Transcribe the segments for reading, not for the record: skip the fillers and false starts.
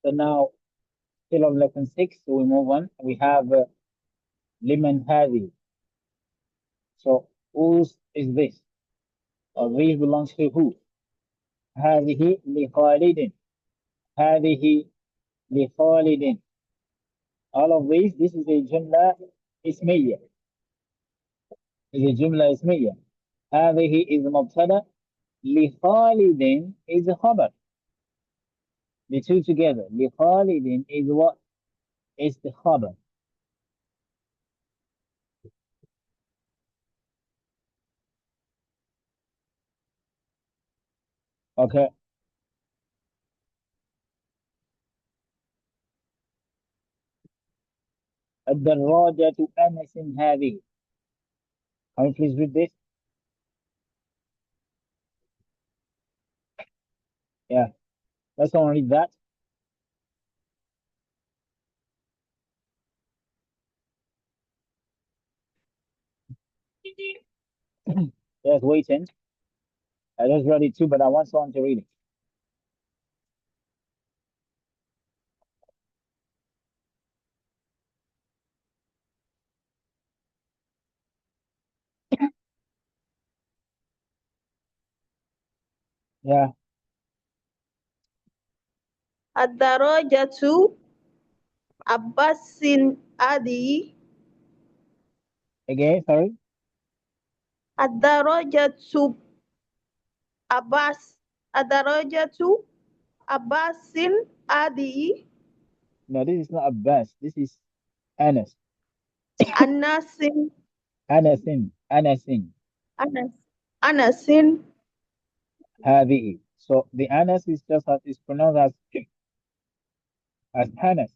So now, still on lesson 6, so we move on. We have liman hadi. So whose is this? Or this belongs to who? هذه لخالد. هذه لخالد. All of these, this is a jumla ismiya. Is a jumla ismiya. هذه is مبتدا. لخالد is a khabar. The two together. لخالد is what? Is the khabar. Okay. الدراجة أنس هذه. Can you please read this? Yeah. Let's someone read that. Yes, waiting. I just read it too, but I want someone to read it. Yeah. الدراجة عباس هذه. Again, sorry. الدراجة عباس. الدراجة عباس هذه. No, this is not Abbas. This is Anas. أنس. Anasin. Anasin. أنس. أنس. هذه. So the Anas is just as is pronounced as Anas.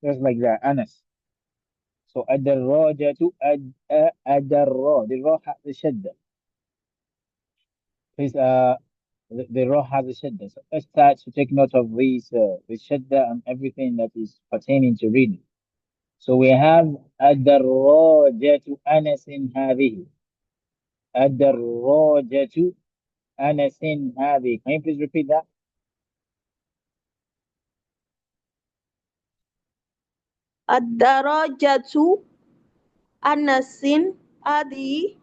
Just like that. Anas. So الدراجة الدرا. The ra has the shadda. Please the ra has the shadda. So let's start to take note of these the shadda and everything that is pertaining to reading. So we have الدراجة أنس هذه. الدراجة أنس هذه. Can you please repeat that? الدراجة أنس هذه.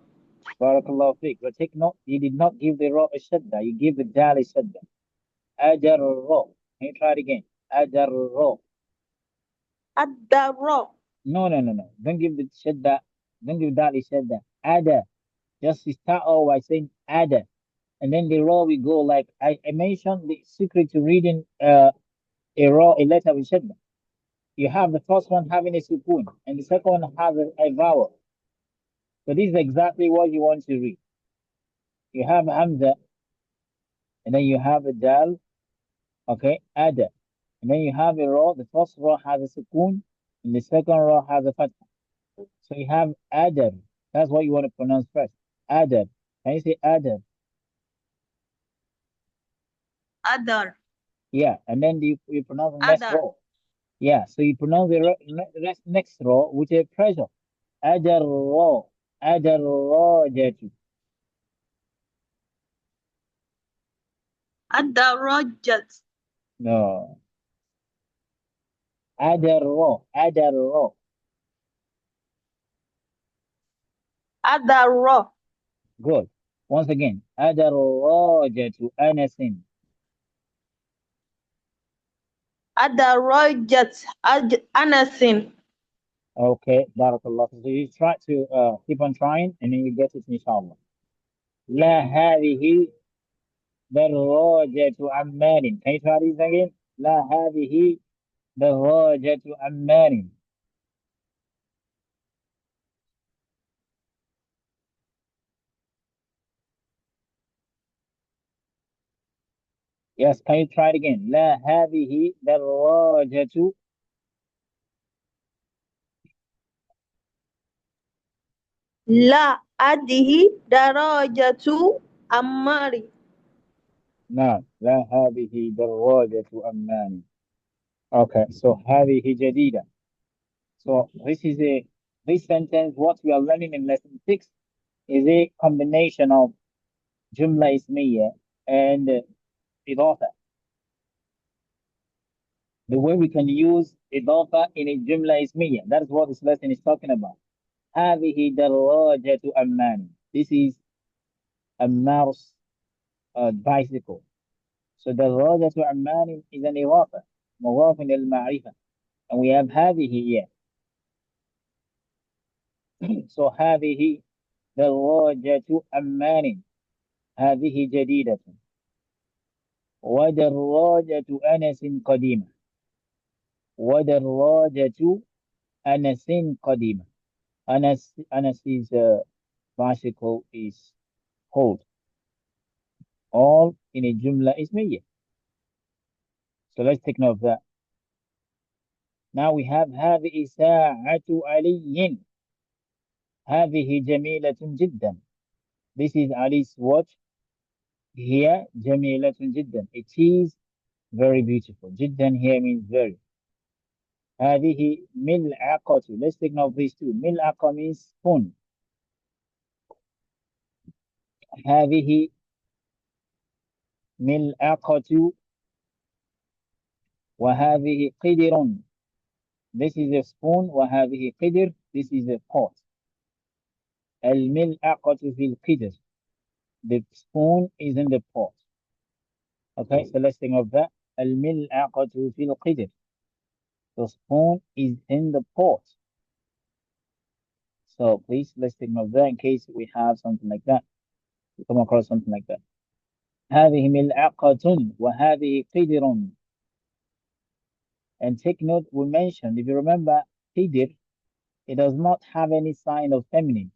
Barakallahu fiqh. But take note, you did not give the ra a shadda. You give the dal a shadda. أجر. Can you try it again? أجر. الدراجة. No, no, no, no. Don't give the shadda. Don't give dal a shadda. Ada. Just start off by saying ada. And then the raw we go like I mentioned the secret to reading a letter with shadda. You have the first one having a sukun and the second one has a vowel. So this is exactly what you want to read. You have hamza and then you have a dal, okay, ada. And then you have a raw. The first raw has a sukun and the second raw has a fatha. So you have adab. That's what you want to pronounce first. Adab. Can you say adab? أدر. Yeah. And then you pronounce the next أدر. raw. Yeah. So you pronounce the next raw with a pressure. Adar raw. Adar raw jatu. الدراجة. No. Adar raw. Adar raw. الدراجة. Good. Once again. Adar raw jatu anasin. الدراجة أنس. Okay. Barakallah. So you try to keep on trying and then you get it inshallah. لا هذه دراجة عمار. Can you try this again? لا هذه دراجة عمار. Yes, can you try it again? لا هذه دراجة. لا هذه دراجة عمار. نعم لا هذه دراجة عمار. Okay, so هذه جديدة. So this sentence, what we are learning in lesson 6 is a combination of jumla ismiya and idofah. The way we can use Idofah in a Jumla Ismiya. That's what this lesson is talking about. هذه دراجة أمان. This is a mouse bicycle. So دراجة أمان is an إضافة مضاف إلى المعرفة. And we have هذه here. So هذه دراجة أمان. هذه جديدة. ودراجة أنس قديمة. ودراجة أنس قديمة. Anas's bicycle is old. All in a Jumla Ismiya. So let's take note of that. Now we have هذه ساعة علي. هذه جميلة جدا. This is Ali's watch. Here جميلة جدا. It is very beautiful. جدا here means very. هذه ملعقة. Let's take note of these two. ملعقة means spoon. هذه ملعقة وهذه قدر. This is a spoon وهذه قدر. This is a pot. الملعقة في القدر. The spoon is in the pot. Okay, so let's think of that. الملعقة في القدر. The spoon is in the pot. So please, let's take note of that in case we have something like that. We come across something like that. هذه ملعقة وهذه قدر. And take note, we mentioned, if you remember, قدر, it does not have any sign of feminine.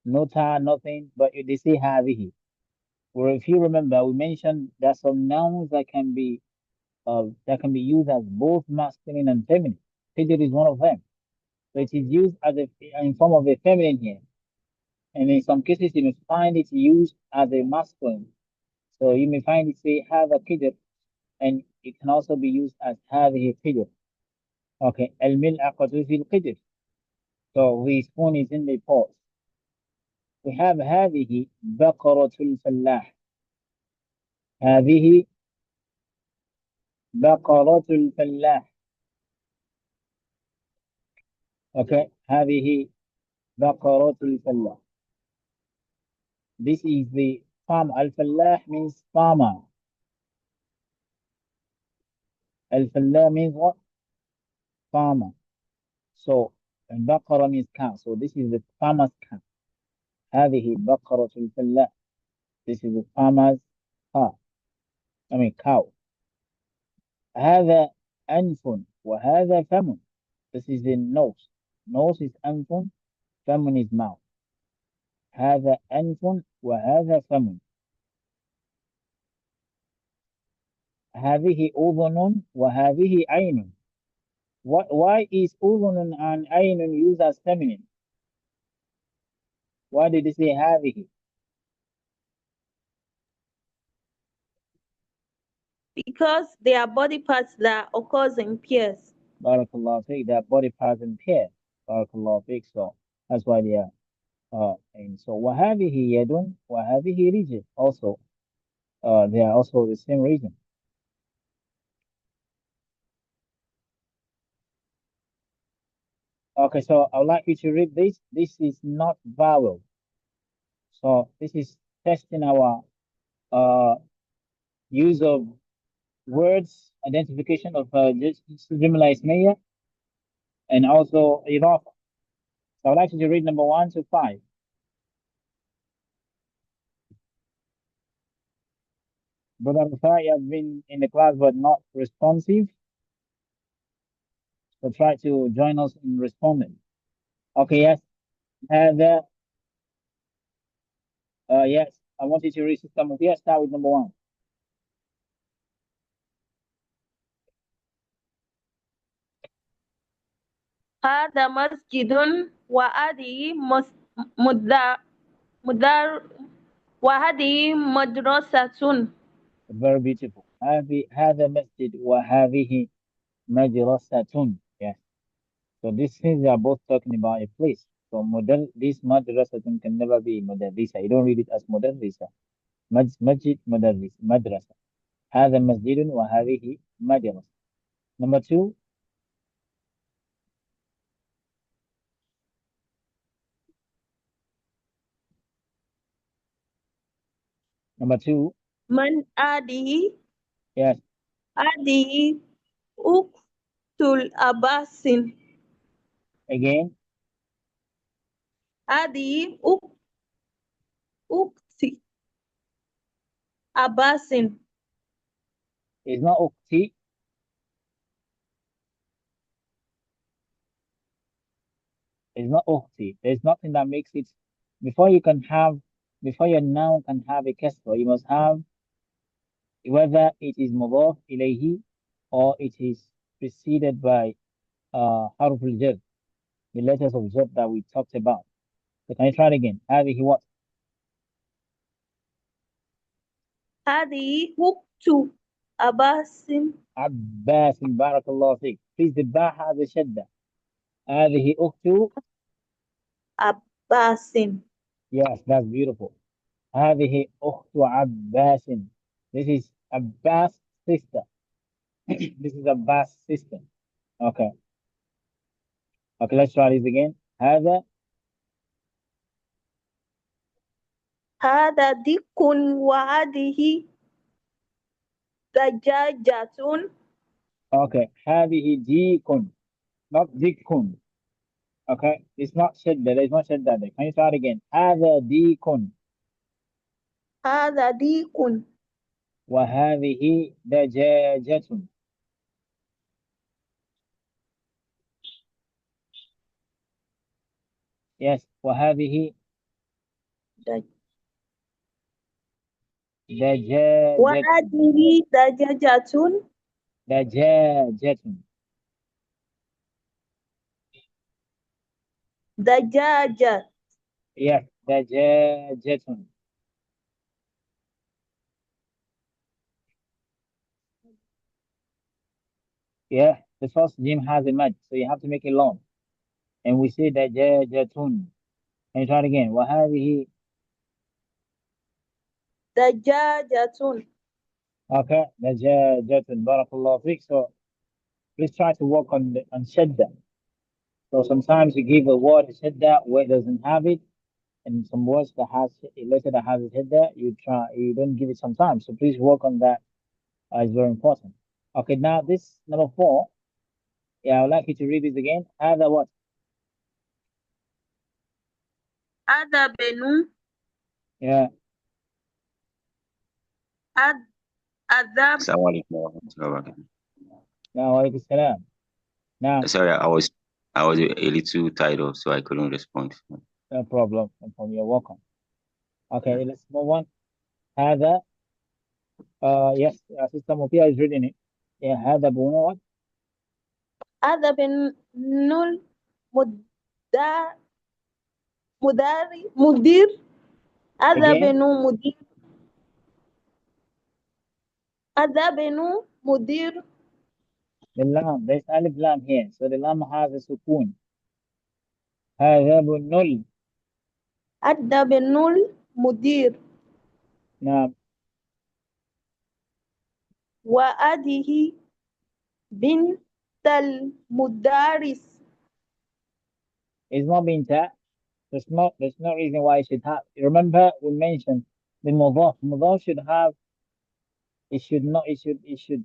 No ta, nothing, but they say هذه. Or if you remember, we mentioned that some nouns that can be used as both masculine and feminine. Qidr is one of them. So it is used as in form of a feminine here. And in some cases, you may find it used as a masculine. So you may find it say have a qidr, and it can also be used as هذه qidr. Okay, الملعقة في القدر. So the spoon is in the pot. We have هذه بقرة الفلاح. هذه بقرة الفلاح. Okay, هذه بقرة الفلاح. This is the farm. Al-Fallah means farmer. Al-Fallah means what? Farmer. So, and Baqara means cow. So this is the farmer's cow. هذه بقرة الفلاح. This is the farmer's cow. I mean cow. هذا أنف وهذا فم. This is the nose. Nose is أنف. فم is mouth. هذا أنف وهذا فم. هذه أذن وهذه عين. Why is أذن and عين used as feminine? Why did they say هذه? Because they are body parts that occurs in pairs. Barakallah fiqh, their body parts in pair. Barakallah fiqh, so that's why they are and so وهذه يد وهذه رجل also they are also the same reason. Okay, so I would like you to read this. This is not vowel. So this is testing our uh use of words, identification of Jumla Ismiya and also Idofah. So I would like you to read number 1 to 5. Brother Rufai, you have been in the class but not responsive. So try to join us in responding. Okay, yes. And yes, I want you to read system of yes, start with number 1. هذا مسجد وهذه مدار مدار وهذه مدرسة. Very beautiful. هذا مسجد وهذه مدرسة. Yes. So these things are both talking about a place. So model this madrasatun can never be mudarrisa. You don't read it as mudarrisa. Masjid mudarris madrasa. هذا مسجد وهذه مدرسة. Number two, number two. من هذه Yes. هذه أخت الأباس. Again, هذه أخت أباس. it's not ukti. It's not ukti. There's nothing that makes it. Before you can have, before your noun can have a kasra, you must have whether it is mudaf ilayhi or it is preceded by harf al-jar, the letters of jar that we talked about. So can you try it again? هذه what? هذه أخت أباس. عباس بارك الله فيك. Please the ba has a shadda. هذه أخت. أباس. Yes, that's beautiful. هذه أخت عباس. This is Abbas' sister. This is Abbas' sister. Okay. Okay, let's try this again. هذا. هذا ديك وهذه دجاجة. Okay. هذه ديك. Not ديك. Okay. It's not shadda. There's no shadda there. Can you try it again? هذا ديك. هذا ديك وهذه دجاجة. Yes. وهذه دج- دجاجة. وهذه دجاجة. دجاجة. دجاجة. Yes. دجاجة. Yeah. The first jim has a mud, so you have to make it long. And we say دجاجة. Can you try it again? وهذه. دجاجة. Okay. دجاجة. بارك الله فيك. So please try to work on on shadda. So sometimes you give a word a shadda where it doesn't have it, and some words that has a letter that has a shadda, you don't give it sometimes. So please work on that. It's very important. Okay, now this number four. Yeah, I would like you to read this again. هذا what? هذا بنو Yeah. أذاب. Assalamu alaikum warahmatullahi wabarakatuh. Now, alaykum salam. Now, Sorry, I was a little tied up, so I couldn't respond. no problem. No problem. You're welcome. Okay, let's move on. هذا. Yes, Sister Mufia is reading it. Yeah, هذا بنو what? هذا بنو مدير. هذا Again, بنو مدير. هذا بنو مدير. the lam. There's alif lam here. So the lam has a sukun. هذا بنو. هذا بنو المدير. Now, وهذه بنت المدرس. it's not being that. There's no reason why it should have. Remember, we mentioned the mudaf. Mudaf should have. It should not. It should.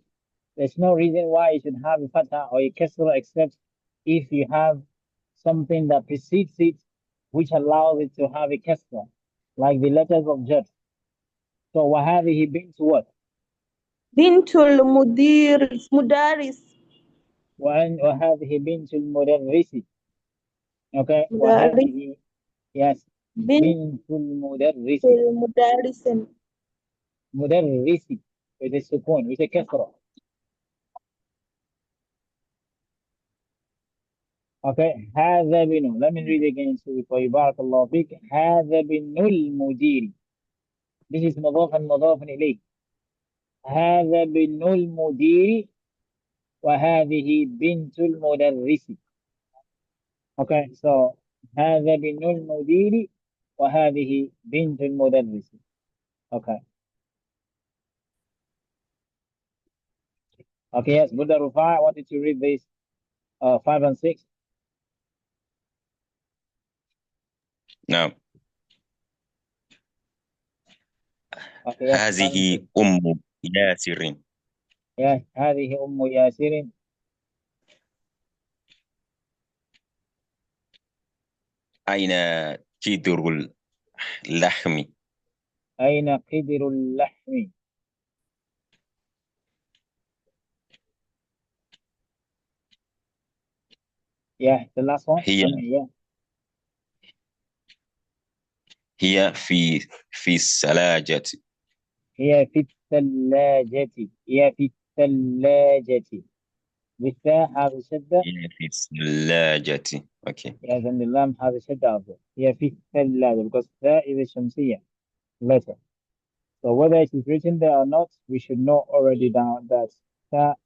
There's no reason why it should have a fatha or a kasra except if you have something that precedes it, which allows it to have a kasra, like the letters of jar. So وهذه بنت what? بنت المدرس. وهذه بنت المدرس. Okay. مدرس. وهذه. Yes. بنت بنت المدرس. المدرس. مدرس with a sukun, with a kasra. Okay. هذا بنو. Let me read again so for you. بارك الله فيك. هذا بنو المدير. This is مضاف مضاف إليه. هذا بنو المدير وهذه بنت المدرس. Okay, so هذا بنو المدير وهذه بنت المدرس. Okay. Okay, yes, Buddha Rufai, I wanted to read this 5 and 6. نعم. Okay, yes, 5 and 6. هذه أم ياسر. Yes, هذه أم ياسر. أين كدر اللحم؟ أين قدر اللحم؟ Yeah, the last one. هي Yeah. هي في الثلاجة. هي في الثلاجة. هي في الثلاجة. بالثاء هذا شدة. هي في الثلاجة. Okay. Yes, and the lam هذا شدة after. هي في الثلاجة because الثاء is a شمسية letter. So whether it is written there or not, we should know already down that that.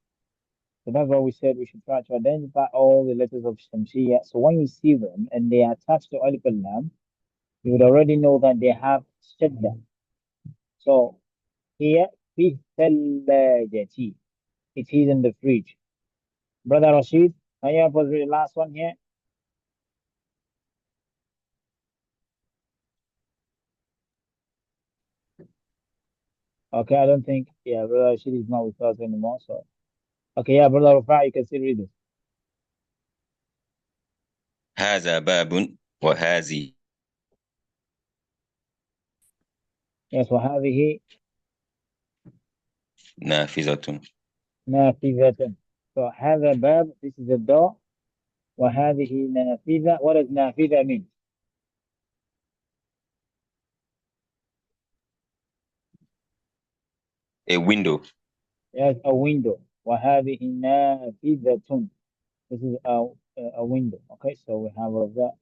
So that's why we said we should try to identify all the letters of Shamsiyya. So when you see them and they are attached to Alif and Lam, you would already know that they have Shadda. So here, في الثلاجة. It is in the fridge. Brother Rashid, can you help us read the last one here? Okay, I don't think, yeah, Brother Rashid is not with us anymore. So, okay, yeah, Brother Rafa, you can still read it. هذا باب وهذه Yes, وهذه نافذة. نافذة. So, هذا باب, this is a door. وهذه نافذة. What does نافذة mean? A window. Yes, a window. وهذه نافذة. This is a window. Okay, so we have all of that.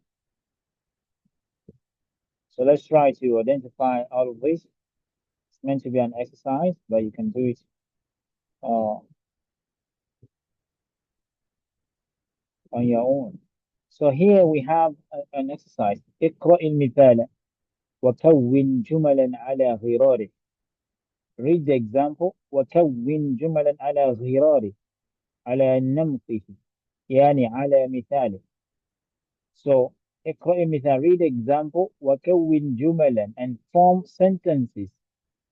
So let's try to identify all of this. It's meant to be an exercise, but you can do it uh, on your own. So here we have an exercise. اقرأ المثال وكون جملا على غراره. Read the example وكون جملا على غراره على نمطه يعني على مثاله. So اقرأ المثال, read the example وكون جملا and form sentences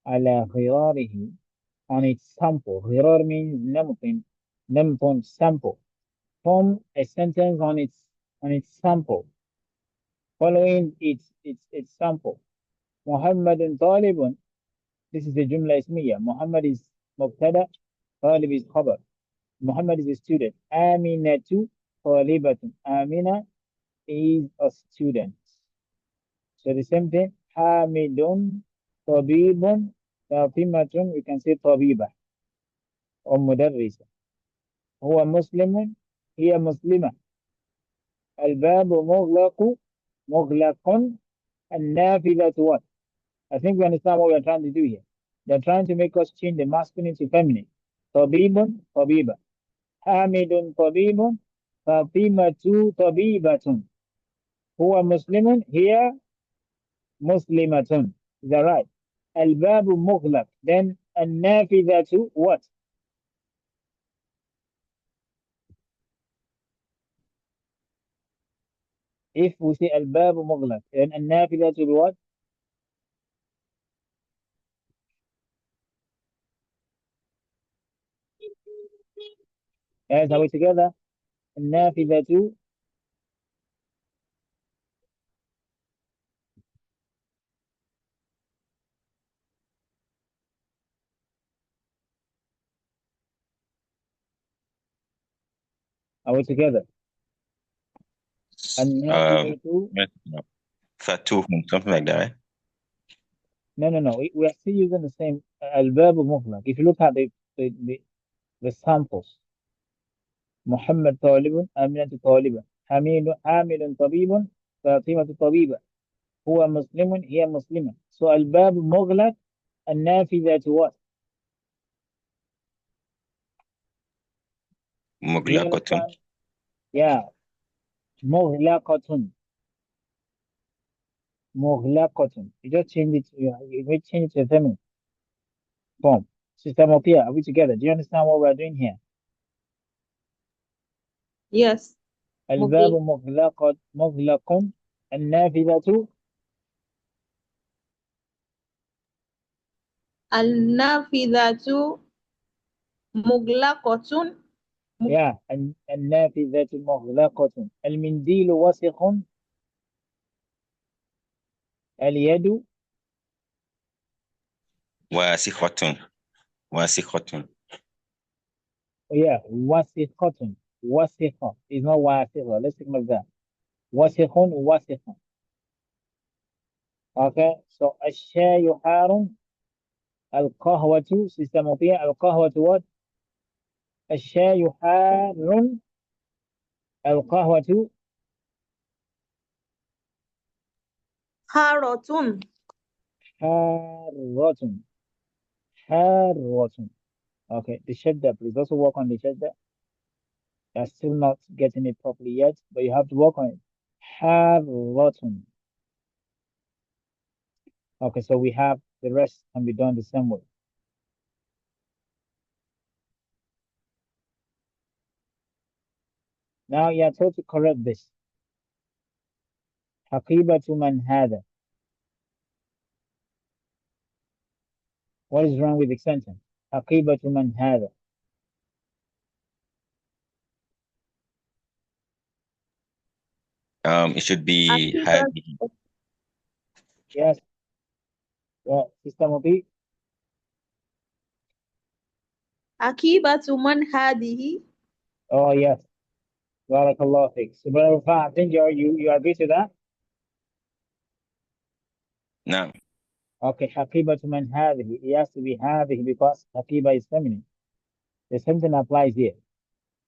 على غراره on its sample. غرار means نمط sample. Form a sentence on its sample, following its sample. محمد طالب. This is a جملة اسمية. محمد is مبتدأ, طالب is خبر. Muhammad is a student. آمنة طالبة. آمنة is a student. So the same thing. حامد طبيب. فاطمة, we can say طبيبة or مدرسة. هو مسلم. هي مسلمة. الباب مغلق. النافذة what? I think we understand what we are trying to do here. They're trying to make us change the masculine to feminine. طبيب طبيبة. حامد طبيب. فاطمة طبيبة. هو مسلم. هي مسلمة. Is that right? الباب مغلق. Then النافذة what? If we say الباب مغلق, then النافذة will be what? Yes, are we together? النافذة are we together? Um, النافذة. فاتوهم, something like that, right? No. We are still using the same الباب مغلق. If you look at the samples, محمد طالب. آمنة طالبة. حامد طبيب. فاطمة طبيبة. هو مسلم. هي مسلمة. So الباب مغلق. النافذة what? Do you مغلقة. understand? Yeah. مغلقة. مغلقة. You just change it. You change it to a feminine form. Sister Mokia, are we together? Do you understand what we're doing here? Yes. الباب مغلق. مغلق. النافذة. النافذة مغلقة. يا النافذة مغلقة. المنديل وسخ. اليد. واسخة. واسخة. يا وسخة. وسخة is not واسخة. Let's take like that. وسخ وسخة. Okay, so الشاي حار. القهوة system فيها القهوة what؟ الشاي حار. القهوة حارة. حارة. حارة. Okay, the shadda, please also work on the shadda. You're still not getting it properly yet, but you have to work on it. حارة. Okay, so we have the rest can be done the same way. Now you are told to correct this. حقيبة من هذا. What is wrong with the sentence? حقيبة من هذا. It should be عقيبة. هذه. Yes. Yeah. System will be. عقيبة من هذه. Oh yes. Barakallah fik. So, Brother Rafah, I think you agree to that? نعم. Okay. حقيبة من هذه. It has to be هذه because حقيبة is feminine. The same thing applies here.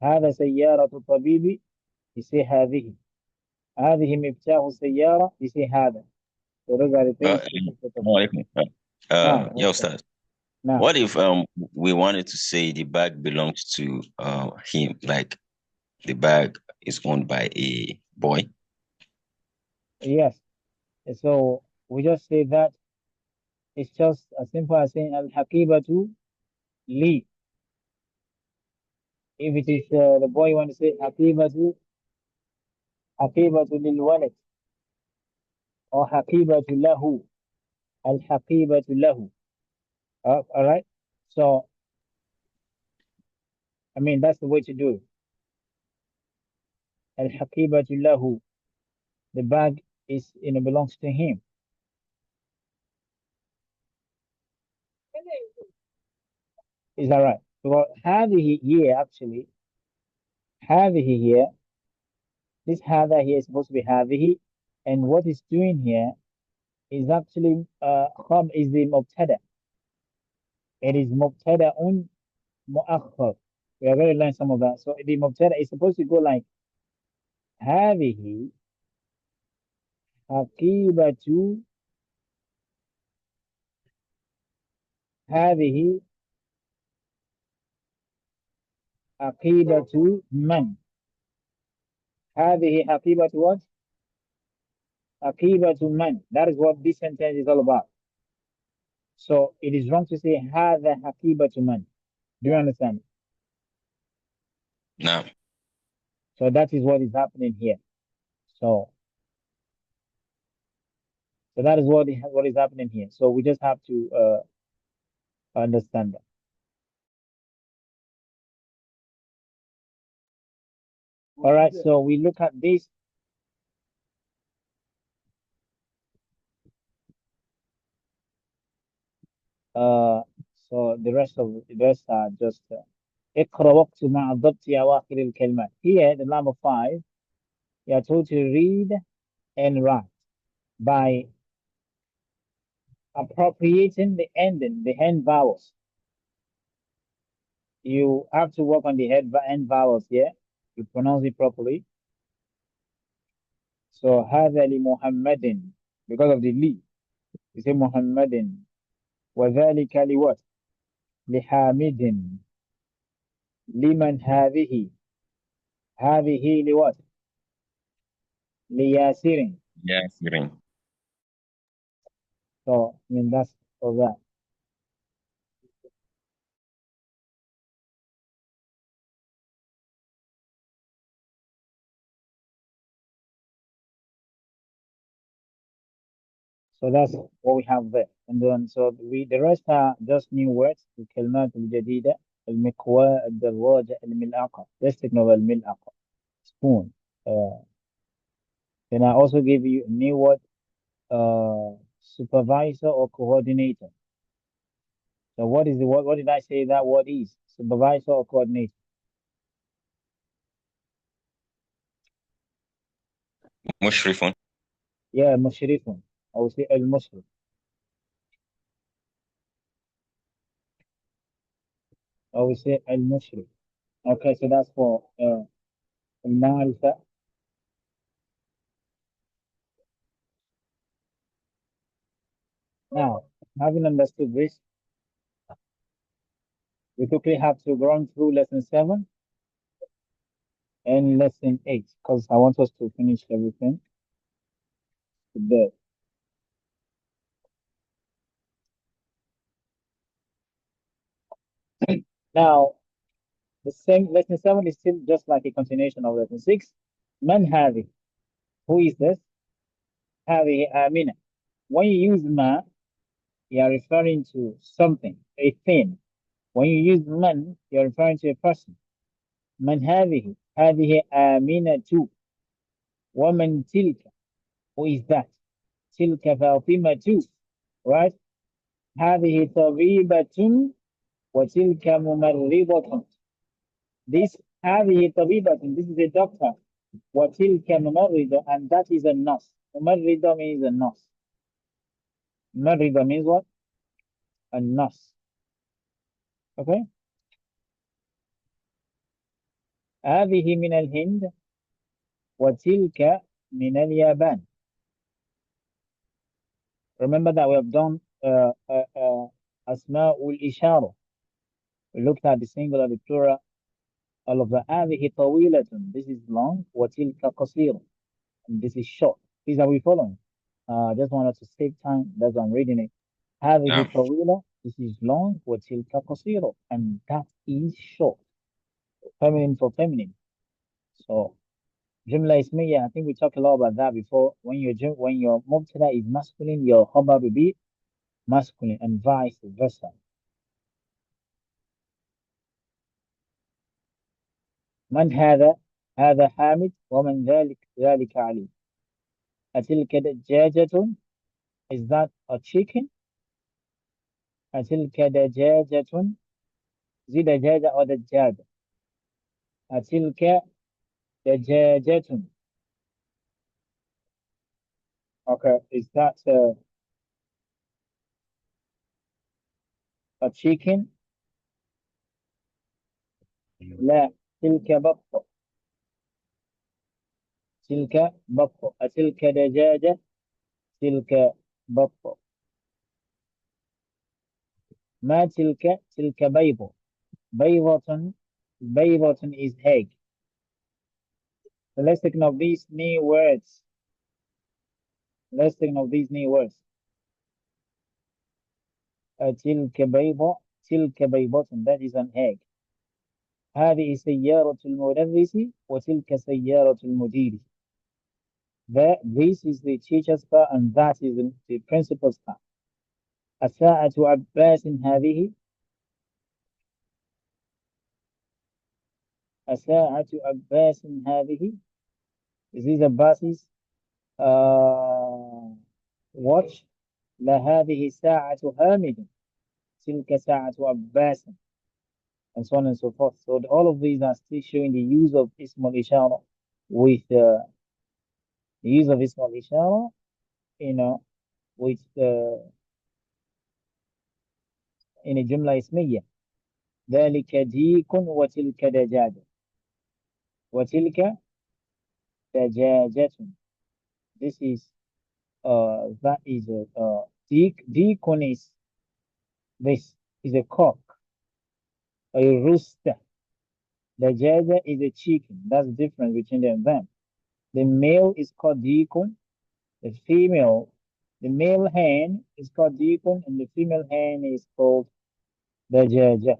هذا سيارة الطبيب. You say هذه. هذه مفتاح السيارة. You say هذا. So those are the things to take note of. Alaikum. Now, Yeah, Ustaz. now, What if we wanted to say the bag belongs to him, like the bag is owned by a boy? yes. So we just say that it's just as simple as saying al-haqibatu li. If it is the boy want to say haqibatu lil walad or haqibatu lahu, al-haqibatu lahu. All right. So I mean that's the way to do it. Al-haqibatu lahu. The bag is belongs to him. Is that right? So هذه here actually هذه here. This هذا here is supposed to be هذه, and what it's doing here is actually خب is the مبتدا. It is مبتدا مؤخر. We are going to learn some of that. So the مبتدا is supposed to go like هذه حقيبة هذه حقيبة من. هذه حقيبة what? حقيبة من. That is what this sentence is all about. So it is wrong to say هذا حقيبة من. Do you understand? No. So that is what is happening here. So that is what is happening here. So we just have to understand that. All right. So we look at this. Uh, so the rest are just اقرأ وقت مع ضبط أواخر الكلمات. Here, the number 5, you are told to read and write by appropriating the ending, the end vowels. You have to work on the end vowels here. You pronounce it properly. So هذا لمحمد because of the li. You say محمد. وذلك لوات لحامد. لمن هذه. هذه لوات لياسر. Yeah, hearing. So I mean that's for that. So that's what we have there. And then so the rest are just new words. الكلمات الجديدة المكواة الدراجة الملعقة. Let's take note of الملعقة. Spoon. Uh, then I also give you a new word, supervisor or coordinator. So what is the word? What did I say that word is? Supervisor or coordinator? Mushrifun. Yeah, mushrifun. I would say al-mushrif. I would say al-mushrif. Okay, so that's for al-ma'rifa. Now, having understood this, we quickly have to run through lesson 7 and lesson 8 because I want us to finish everything today. Now, the same lesson 7 is still just like a continuation of lesson 6. Man هذه. Who is this? هذه آمنة. When you use ma, you are referring to something, a thing. When you use man, you're referring to a person. من هذه؟ هذه آمنة. ومن تلك? Who is that? تلك فاطمة. Right? هذه طبيبة وتلك ممرضة. This هذه طبيبة. This is a doctor. وتلك ممرضة, and that is a nurse. ممرضة means a nurse. ممرضة means what? A nurse. Okay? هذه من الهند وتلك من اليابان. Remember that we have done أسماء الإشارة. We looked at the singular, the plural, all of the هذه طويلة. This is long. وتلك قصيرة. And this is short. These are we following? Just wanted to save time. That's why I'm reading it. هذه Yeah. طويلة. This is long. وتلك قصيرة. And that is short. Feminine for feminine. So Jumla ismiya, I think we talked a lot about that before. When your mubtada is masculine, your khabar will be masculine and vice versa. من هذا؟ هذا حامد ومن ذلك علي. أتلك دجاجة. Is that a chicken? أتلك دجاجة. Is it دجاجة or دجاجة؟ أتلك دجاجة. Okay, is that a chicken? لا، تلك بطة. تلك بطة. أتلك دجاجة. تلك بطة. ما تلك؟ تلك بيضة. بيضة. بيضة is egg. So let's take note of these new words. Let's take note of these new words. تلك بيضة. تلك بيضة. That is an egg. هذه سيارة المدرس وتلك سيارة المدير. This is the teacher's car and that is the principal's car. الساعة عباس هذه. الساعة عباس هذه. Is this Abbas's watch? لا، هذه ساعة حامد. تلك ساعة عباس. And so on and so forth. So all of these are still showing the use of Ismail Ishara with the use of Ismail Ishara, with in a Jumla Ismiya. ذلك ديك وتلك دجاجة. وتلك دجاجة. This is that is a deacon is this is a cock, a rooster. Dajaja is a chicken. That's the difference between them. The male is called deacon. The female, the male hen is called deacon, and the female hen is called dajaja.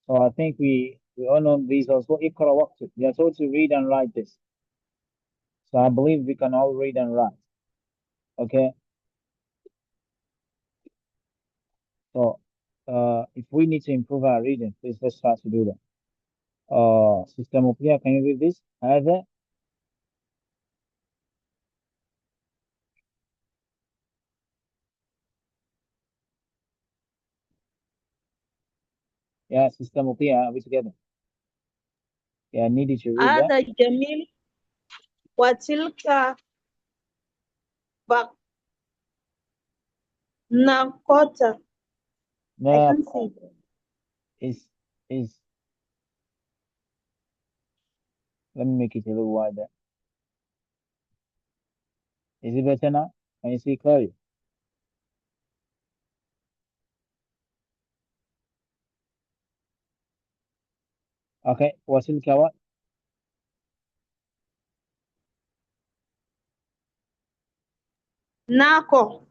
So I think we all know these also. Ikra waqtu. We are told to read and write this. So I believe we can all read and write. Okay. So if we need to improve our reading, please let's try to do that. Sister Mupia, can you read this? Either, yeah, Sister Mupia, are we together? Yeah, I needed to read that. هذا جميل وتلك ناقة. I No, can see. is is let me make it a little wider. Is it better now? Can you see clearly? Okay, وتلك what? ناقة.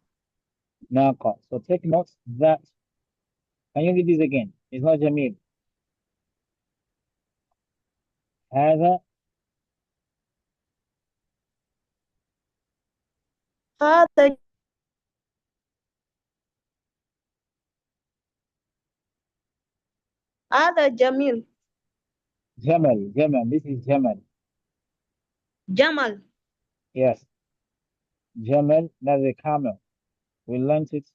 ناقة. So take note that. Can you read this again? It's not Jamil. هذا هذا هذا جميل. جمل. جمل. This is جمل. جمل. Yes. جمل. That's a camel. We learned it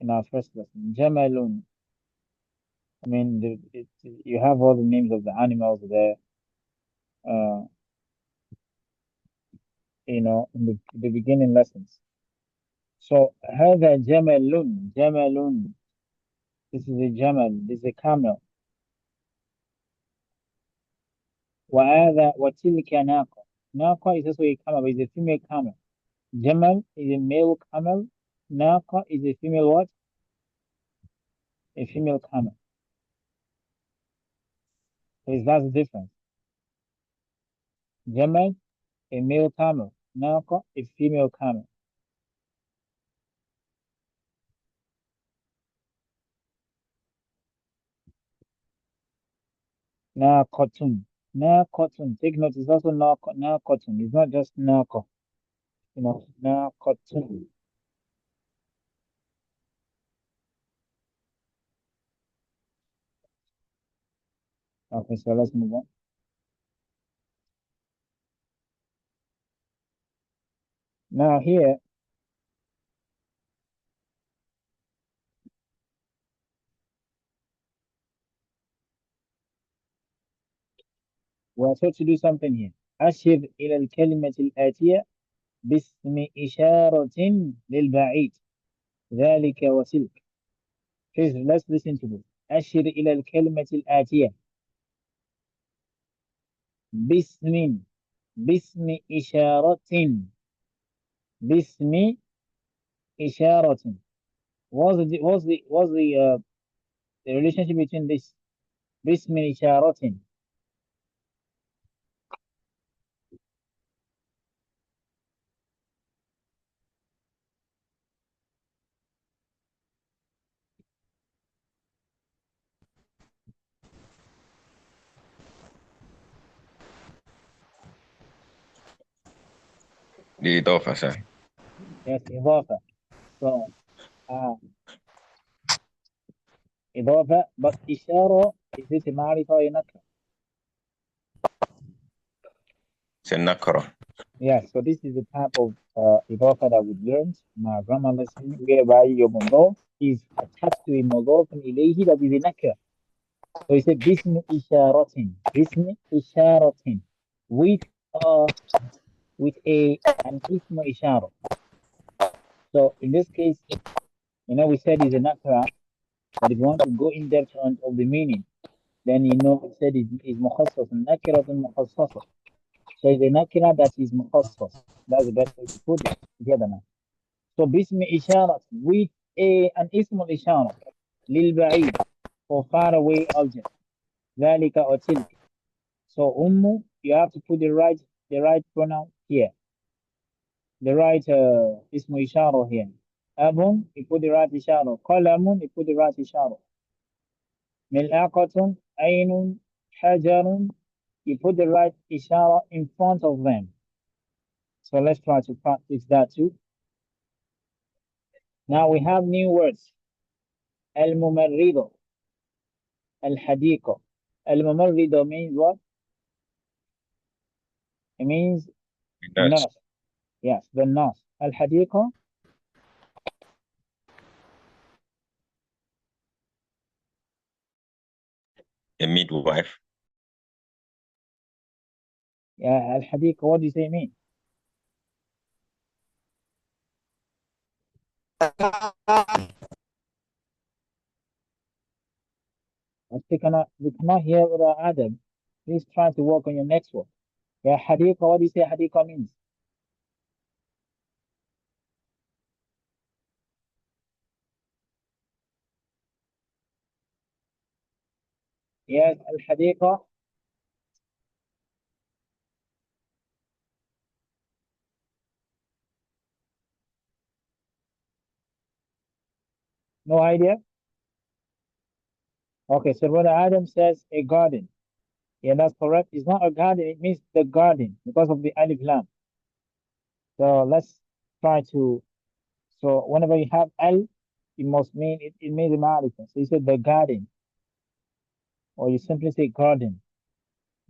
in our first lesson. جمل. I mean, you have all the names of the animals there. Uh, in the beginning lessons. So هذا جمل. جمل. This is a jamal. This is a camel. وهذا وتلك ناقة. ناقة is also a camel, but it's a female camel. Jamal is a male camel. Naqa is a female what? A female camel. So that's the difference. Jamal, a male camel. Naqa, a female camel. Naqatun. Naqatun. Take note, it's also naqatun. It's not just naqa. Naqatun. Okay, so let's move on. Now here, we're supposed to do something here. أشر إلى الكلمة الآتية باسم إشارة للبعيد ذلك وتلك. Please let's listen to this. أشر إلى الكلمة الآتية باسم باسم إشارة باسم إشارة. The relationship between this باسم إشارة? The Idofah, sir. Yes, إضافة. So uh, إضافة, but إشارة is it a معرفة or a نكرة? It's a Nakara. Yes, so this is the type of إضافة that we learned in our grammar lesson, whereby your مضاف is attached to a مضاف إليه that is a نكرة. So he said باسم إشارة. باسم إشارة. With with an اسم إشارة. So in this case, we said it's a nakra, but if you want to go in depth on of the meaning, then we said it's مخصص. nakira مخصصة. So it's a nakira that is مخصص. That's the best way to put it together now. So باسم إشارة, with an اسم الإشارة للبعيد, for far away object. ذلك or تلك. So you have to put the right pronoun here. The right اسم إشارة here. أب, you put the right إشارة. قلم, you put the right إشارة. ملعقة, عين, حجر, you put the right إشارة in front of them. So let's try to practice that too. Now we have new words. Al-mumarrido, al-hadiqo. Al-mumarrido means what? It means Nurse, nurse. Yes, the nurse. Al-hadiqo, a midwife, yeah, al-hadiqo, what do you say mean? We cannot hear Adam. Please try to work on your next one. Yeah, hadiqa, what do you say hadiqa means? Yes, al-hadiqa. No idea? Okay, so brother Adam says a garden. Yeah, that's correct. It's not a garden, it means the garden because of the alif lam. So let's try to, so whenever you have al, it must mean, it means the ma'rifah. So you said the garden, or you simply say garden.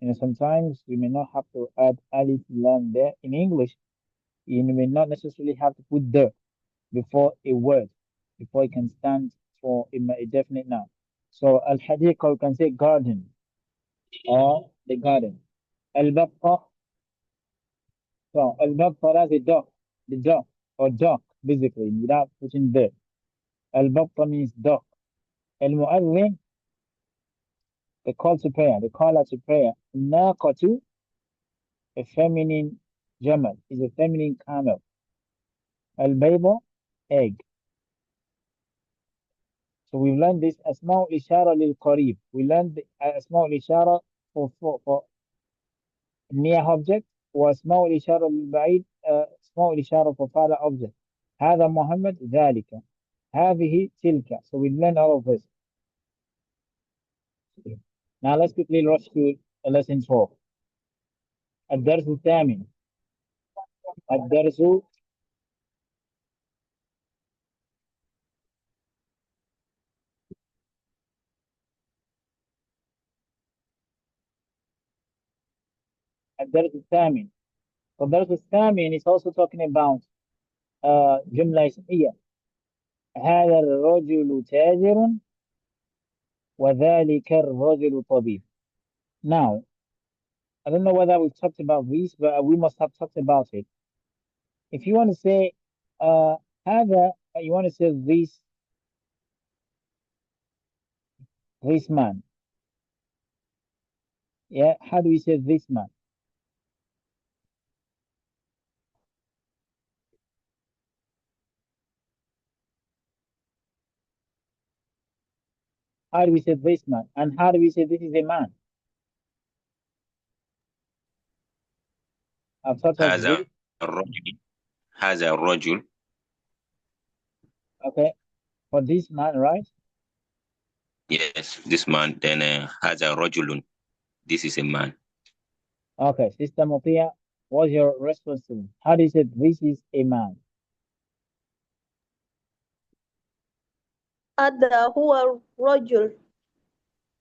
And sometimes we may not have to add alif lam there. In English, you may not necessarily have to put the before a word, before it can stand for a definite noun. So al-hadiqa, you can say garden, or the garden. Al-baqqa, so al-baqqa, that's a dog, the dog, or dog, basically, without putting the. Al-baqqa means dog. Al-mu'adhin, the call to prayer, the caller to prayer. Naqatu, a feminine jamal, is a feminine camel. Al-bayda, egg. So we've learned this asma ishara lil qarib. We learned the asma ishara for near object, واسماء الإشارة للبعيد اسماء الإشارة for farther object. هذا محمد ذلك. هذه تلك. So we learn all of this. Now let's quickly rush to lesson 4. الدرس الثامن. الدرس الدرس الثامن. So الدرس الثامن is also talking about جملة اسمية. هذا الرجل تاجر وذلك الرجل طبيب. Now, I don't know whether we've talked about this, but we must have talked about it. If you want to say هذا, you want to say this man. Yeah, how do we say this man? How do we say this man? And how do we say this is a man? I've thought of هذا this. الرجل هذا الرجل. Okay, for this man, right? Yes, this man. Then هذا رجل. This is a man. Okay, Sister Mopia, what's your response to me? How do you say this is a man? هذا هو رجل.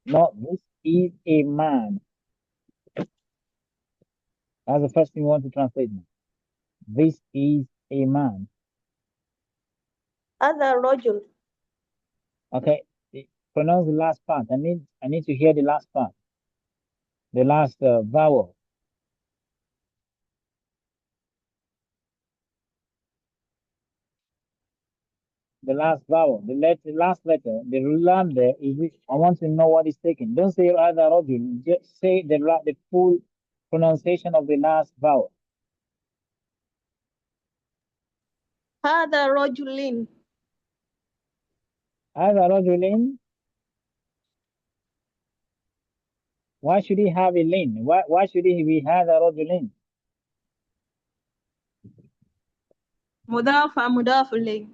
No, this is a man. That's the first thing we want to translate now. This is a man. هذا رجل. Okay, pronounce the last part. I need to hear the last part. The last vowel. The last vowel, the last letter, the lam there is it, I want to know what is taken. Don't say either rajul, just say the full pronunciation of the last vowel. هذا رجل. Either rajulin, why should he have a lin? Why should he be either rajulin? مضاف مضاف إليه.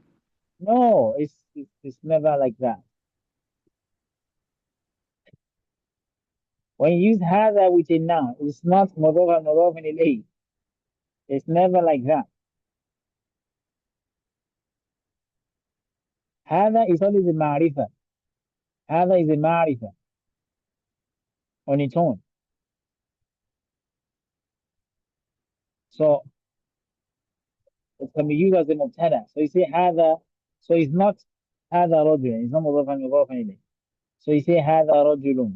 No, it's never like that. When you use hada with a noun, it's not mudaf ilayh. It's never like that. هذا is always a ma'rifah. هذا is a ma'rifah on its own. So it can be used as a mubtada. So you say هذا. So it's not هذا رجل. It's not مضاف إليه. So you say هذا رجل.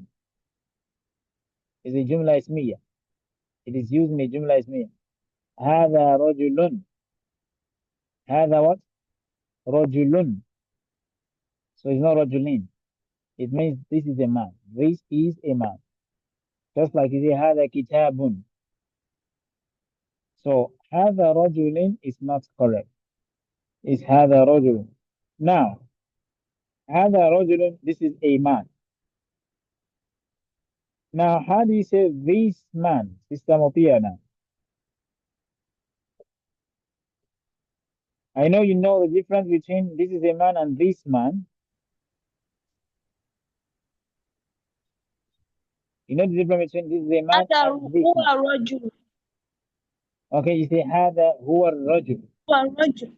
It's a jumla ismiyya. It is used in a jumla ismiyya. هذا رجل. هذا what? رجل. So it's not رجلين. It means this is a man. This is a man. Just like you say هذا كتاب. So هذا رجل is not correct. It's هذا رجل. Now هذا رجل, this is a man. Now how do you say this man? System of here now. I know you know the difference between this is a man and this man. You know the difference between this is a man هذا and this هو man. الرجل. Okay, you say هذا هو الرجل. هو الرجل.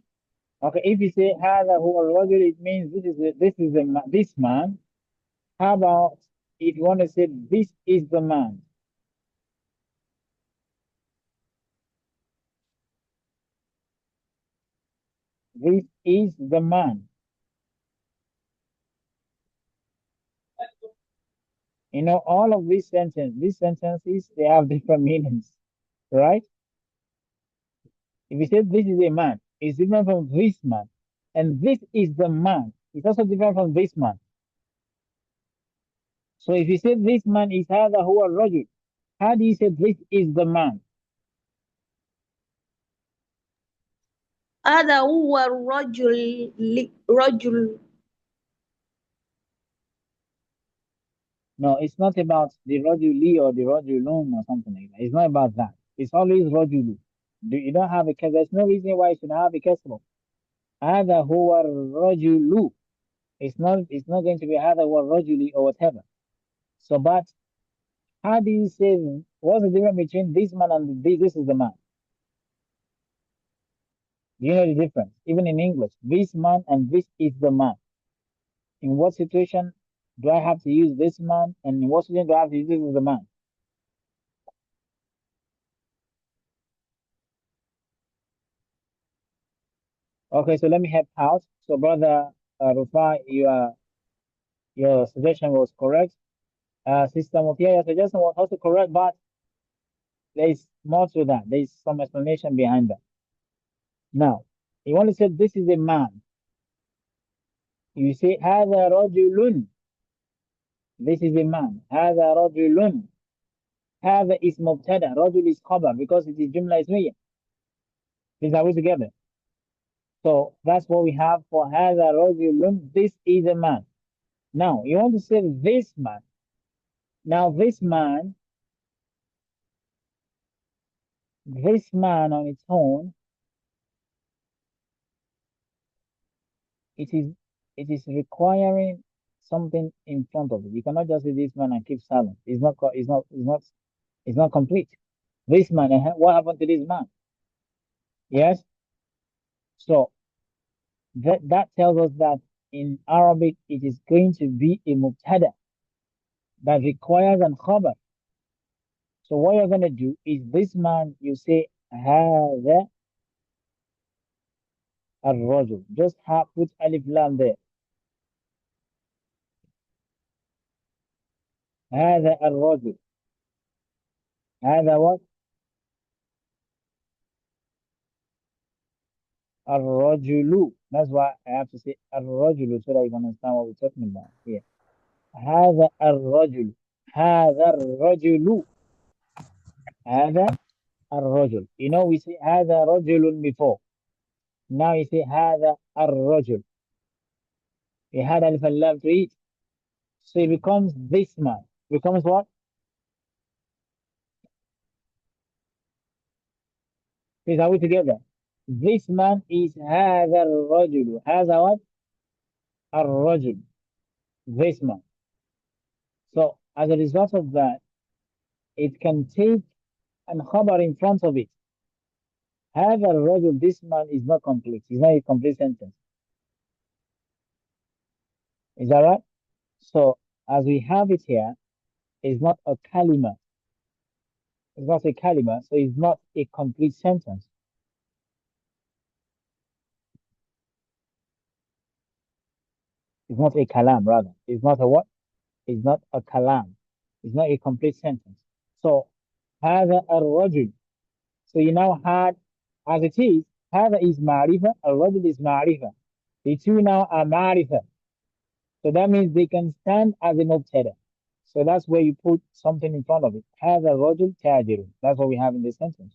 Okay, if you say هذا هو الرجل, it means this man. How about if you want to say this is the man? This is the man. You know, all of these sentences, they have different meanings, right? If you say this is a man, it's different from this man. And this is the man, it's also different from this man. So if you say this man is هذا هو الرجل, how do you say this is the man? هذا هو الرجل. رجل. No, it's not about the rajuli or the rajulun or something like that. It's not about that. It's always rajulu. You don't have a kasra. There's no reason why you should have a kasra. هذا هو الرجل. It's not going to be هذا هو الرجل or whatever. So, but how do you say, what's the difference between this man and this is the man? Do you know the difference? Even in English, this man and this is the man. In what situation do I have to use this man, and in what situation do I have to use this is the man? Okay, so let me help out. So, brother Rufa, your suggestion was correct. Sister Mutia, your suggestion was also correct, but there is more to that. There is some explanation behind that. Now, you want to say this is a man. You say هذا رجل. This is a man. هذا رجل. هذا is مبتدا. رجل is khabar because it is jumla ismiyya. These are we together. So that's what we have for هذا رجل. This is a man. Now you want to say this man. Now this man on its own, it is requiring something in front of it. You cannot just say this man and keep silent. It's not complete. This man, what happened to this man? Yes. So that tells us that in Arabic it is going to be a mubtada that requires an khabar. So what you're gonna do is this man, you say هذا الرجل. Just put alif lam there. هذا الرجل. هذا what? الرجل. That's why I have to say الرجل so that you can understand what we're talking about here. هذا الرجل. هذا الرجل. هذا الرجل. You know, we say هذا رجل before. Now you say هذا الرجل. He had alif and lam to eat. So it becomes this man. Becomes what? Please, are we together? This man is هذا الرجل. هذا what? الرجل. This man. So as a result of that, it can take an khabar in front of it. هذا الرجل, this man is not complete. It's not a complete sentence. Is that right? So as we have it here, it's not a kalima. It's not a kalima, so it's not a complete sentence. It's not a kalam, rather. It's not a what? It's not a kalam. It's not a complete sentence. So هذا الرجل. So you now had, as it is, هذا is ma'rifa, الرجل is ma'rifa. The two now are ma'rifa. So that means they can stand as a mubtada. So that's where you put something in front of it. هذا الرجل تاجر. That's what we have in this sentence.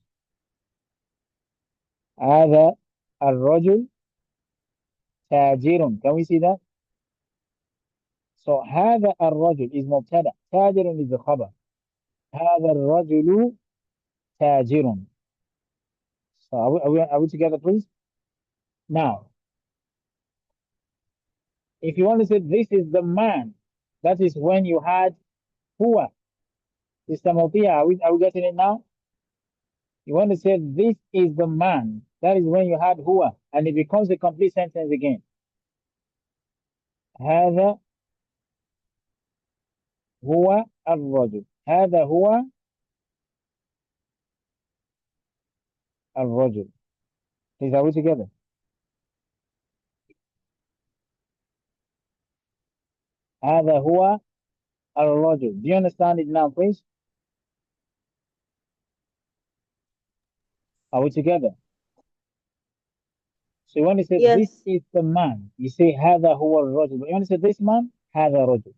هذا الرجل تاجر. Can we see that? So هذا الرجل is مبتدا. تاجر is the khabar. هذا الرجل تاجر. So are we together, please? Now, if you want to say this is the man, that is when you had huwa. Sister Mopia, are we getting it now? You want to say this is the man, that is when you had huwa, and it becomes a complete sentence again. هذا هو الرجل. هذا هو الرجل. Please, are we together? هذا هو الرجل. Do you understand it now, please? Are we together? So you want to say this Yes. is the man. You say هذا هو الرجل. But you want to say this man, هذا رجل.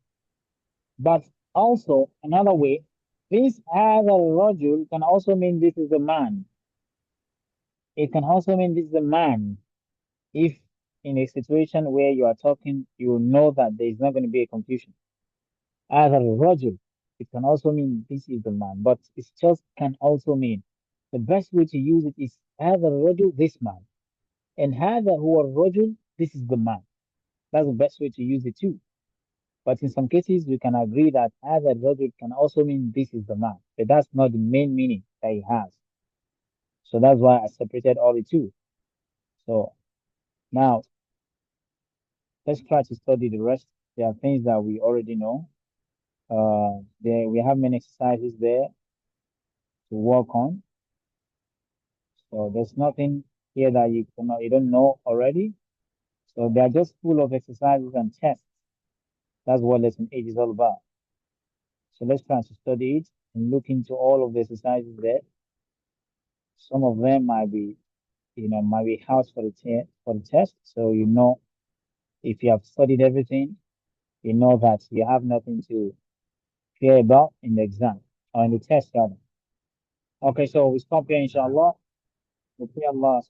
But also another way, this هذا الرجل can also mean this is the man. It can also mean this is the man. If in a situation where you are talking, you know that there is not going to be a confusion. هذا الرجل, it can also mean this is the man, but it just can also mean the best way to use it is هذا الرجل, this man. And هذا هو الرجل, this is the man. That's the best way to use it too. But in some cases, we can agree that هذا الرجل can also mean this is the man. But that's not the main meaning that it has. So that's why I separated all the two. So now let's try to study the rest. There are things that we already know. There we have many exercises there to work on. So there's nothing here that you don't know already. So they are just full of exercises and tests. That's what lesson 8 is all about. So let's try to study it and look into all of the exercises there. Some of them might be hard for the test. So if you have studied everything, you know that you have nothing to fear about in the exam or in the test rather. Okay, so we stop here inshallah. We pray Allah